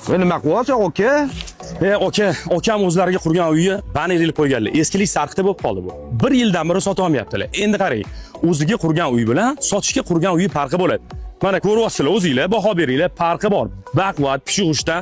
Nima qilyapsan, aka? Akam o'zlariga qurgan uyni banner ilib qo'yganlar. Eskilik sarqiti bo'lib qoldi bu. 1 yildan beri sota olmayaptilar. Endi qarang, o'ziga qurgan uy bilan sotishga qurgan uyi farqi bo'ladi. Mana ko'ryapsizlar, o'zingizlar baho beringlar, farqi bor. Baquvvat, pishig'ishdan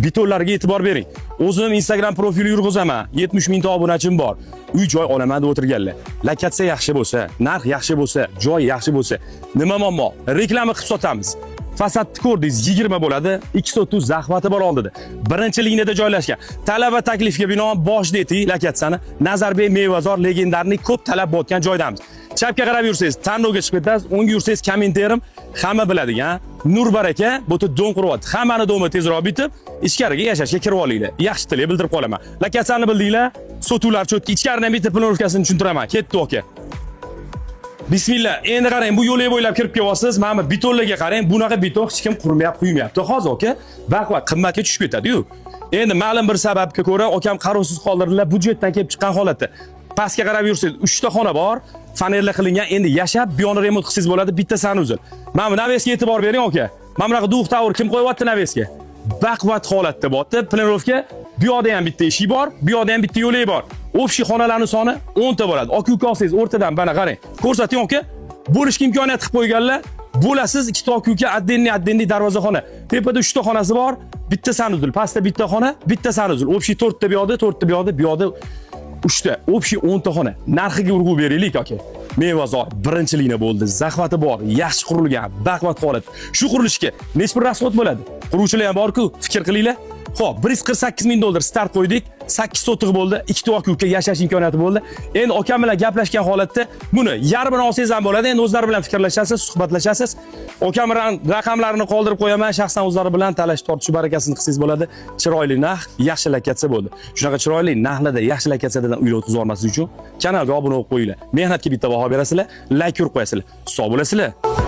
bitonlarga e'tibor bering. O'zim Instagram profili yurg'izaman. 70 mingta obunachim bor. Uy joy olaman deb o'tirganlar. Lakatsa yaxshi bo'lsa, narx yaxshi bo'lsa, joy yaxshi bo'lsa, nima muammo? Reklama qilib sotamiz. Fasadni ko'rdingiz, 20 bo'ladi, 230 zahvati bor oldida. Birinchi liniyada joylashgan. Talab va taklifga binoan boshida eting Lakatsani Nazarbek Mevazor legendarniy ko'p talab bo'tgan joydamiz. Chapga qarab yursangiz, tanlovga chiqib ketasiz, o'ngga yursangiz kommenterim hamma biladigan Nur baraka, bu yerda do'ng quryapti. Hammani do'mi tezroq bitib, ichkariga yashashga kirib olinglar. Yaxshi tilak bildirib qolaman. Lakatsani bildinglar, sotuvlar cho'tki, ichkaridan bitta planovkasini tushuntiraman. Ketdi aka. Bismillah. Endi qarang, bu yo'lga bo'ylab kirib kelyapsiz. Mana betonlarga qarang, bunaqa beton hech kim qurmayapti, quymayapti. Hozir aka, baquvvat qimmatga tushib ketadi-yu. Endi ma'lum bir sababga ko'ra akam qarovsiz qoldirdilar, budjetdan kelib chiqqan holatda. Pastga qarab yursangiz, 3 ta xona bor, fanerlar qilingan. Endi yashab, bu yoni remont qilsangiz bo'ladi, bitta sanuzil. Mana bu navesga e'tibor bering aka. Mana bunaqa duq tavr kim qo'yyapti navesga? Baquvvat holatda bo'pti. Planovka bu yoqda ham bitta eshik bor, bu yoqda ham bitta yo'lak bor. Общий xonalarning soni 10 ta bo'ladi. Aka olsangiz o'rtadan mana qarang. Ko'rsating aka. Bo'lishga imkoniyat qilib qo'yganlar. Bo'lasiz 2 ta aka addenniy darvozaxona. Tepada 3 ta xonasi bor, bitta sanuzil, pastda bitta xona, bitta sanuzil. Общий 4 ta bu yoqda, 4 ta bu yoqda, bu yoqda 3 ta. Общий 10 ta xona. Narxiga urg'u beraylik aka. Mevazor birinchi liniya bo'ldi. Zahvati bor, yaxshi qurilgan, baquvvat holat. Shu qurilishga nechta rasxod bo'ladi? Quruvchilar ham bor-ku, fikr qilinglar. Xo'p, 148 ming dollar start qo'ydik. 8 sotiq bo'ldi. 2 ta aka yashash imkoniyati bo'ldi. Endi akam bilan gaplashgan holatda buni yarmini olsangiz ham bo'ladi. Endi o'zlari bilan fikrlashasiz, suhbatlashasiz. Akam raqamlarini qoldirib qo'yaman. Shaxsan o'zlari bilan talash tortish barakasini qilsangiz bo'ladi. Chiroyli narx, yaxshi lakatsa bo'ldi. Shunaqa chiroyli narxlarda yaxshi lakatsadan uylar o'tkazib olmaslik uchun kanalga obuna bo'lib qo'yinglar. Mehnatga bitta baho berasizlar, like urib qo'yasizlar. Sog' bo'lasizlar.